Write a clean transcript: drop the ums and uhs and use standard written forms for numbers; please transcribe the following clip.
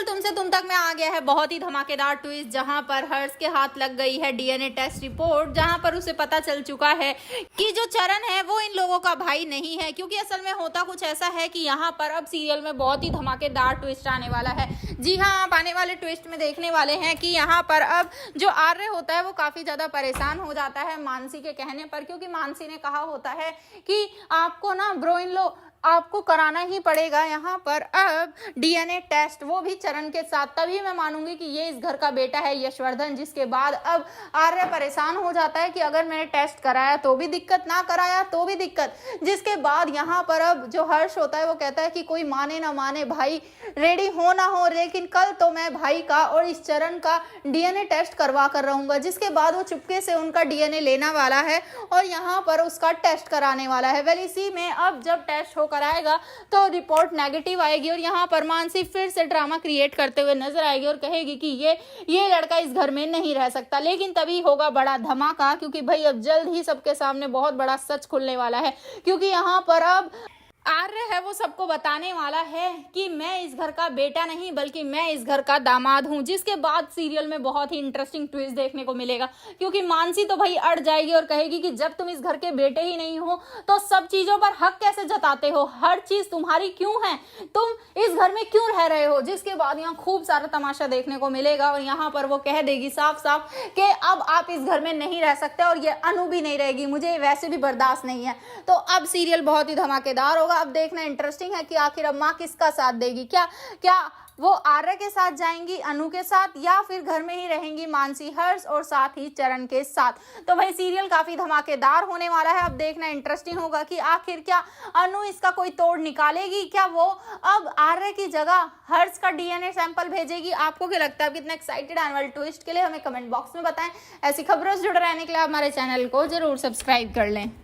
Serial तुमसे तुम तक में आ गया है बहुत ही धमाकेदार ट्विस्ट, जहां पर हर्ष के हाथ लग गई है डीएनए टेस्ट रिपोर्ट, जहां पर उसे पता चल चुका है कि जो चरण है वो इन लोगों का भाई नहीं है। क्योंकि असल में होता कुछ ऐसा है कि यहाँ पर अब सीरियल में बहुत ही धमाकेदार ट्विस्ट आने वाला है। जी हाँ, आप आने वाले ट्विस्ट में देखने वाले हैं कि यहाँ पर अब जो आर्य होता है वो काफी ज्यादा परेशान हो जाता है मानसी के कहने पर, क्योंकि मानसी ने कहा होता है कि आपको ना ब्रो इन लो आपको कराना ही पड़ेगा यहाँ पर अब डीएनए टेस्ट, वो भी चरण के साथ, तभी मैं मानूंगी कि ये इस घर का बेटा है यशवर्धन। जिसके बाद अब आर्य परेशान हो जाता है कि अगर मैंने टेस्ट कराया तो भी दिक्कत, ना कराया तो भी दिक्कत। जिसके बाद यहाँ पर अब जो हर्ष होता है वो कहता है कि कोई माने ना माने भाई, रेडी हो ना हो, लेकिन कल तो मैं भाई का और इस चरण का डीएनए टेस्ट करवा कर रहूंगा। जिसके बाद वो चुपके से उनका डीएनए लेने वाला है और यहाँ पर उसका टेस्ट कराने वाला है। वेल इसी में अब जब टेस्ट हो कराएगा तो रिपोर्ट नेगेटिव आएगी और यहाँ पर मानसी फिर से ड्रामा क्रिएट करते हुए नजर आएगी और कहेगी कि ये लड़का इस घर में नहीं रह सकता। लेकिन तभी होगा बड़ा धमाका, क्योंकि भाई अब जल्द ही सबके सामने बहुत बड़ा सच खुलने वाला है। क्योंकि यहाँ पर अब आर्य है वो सबको बताने वाला है कि मैं इस घर का बेटा नहीं बल्कि मैं इस घर का दामाद हूँ। जिसके बाद सीरियल में बहुत ही इंटरेस्टिंग ट्विस्ट देखने को मिलेगा, क्योंकि मानसी तो भाई अड़ जाएगी और कहेगी कि जब तुम इस घर के बेटे ही नहीं हो तो सब चीजों पर हक कैसे जताते हो, हर चीज तुम्हारी क्यों है, तुम इस घर में क्यों रह रहे हो। जिसके बाद यहाँ खूब सारा तमाशा देखने को मिलेगा और यहाँ पर वो कह देगी साफ साफ कि अब आप इस घर में नहीं रह सकते और ये अनु भी नहीं रहेगी, मुझे वैसे भी बर्दाश्त नहीं है। तो अब सीरियल बहुत ही धमाकेदार होगा। अब देखना इंटरेस्टिंग है कि आखिर अब माँ किसका साथ देगी, क्या वो आर्य के साथ जाएंगी, अनु के साथ, या फिर घर में ही रहेंगी मानसी, हर्ष और साथ ही चरण के साथ। तो भाई सीरियल काफी धमाकेदार होने वाला है। अब देखना इंटरेस्टिंग होगा कि आखिर क्या अनु इसका कोई तोड़ निकालेगी, क्या वो अब आर्य की जगह हर्ष का डीएनए सैंपल भेजेगी। आपको क्या लगता है, आप कितना एक्साइटेड आने वाले ट्विस्ट के लिए हमें कमेंट बॉक्स में बताएं। ऐसी खबरों से जुड़े रहने के लिए हमारे चैनल को जरूर सब्सक्राइब कर लें।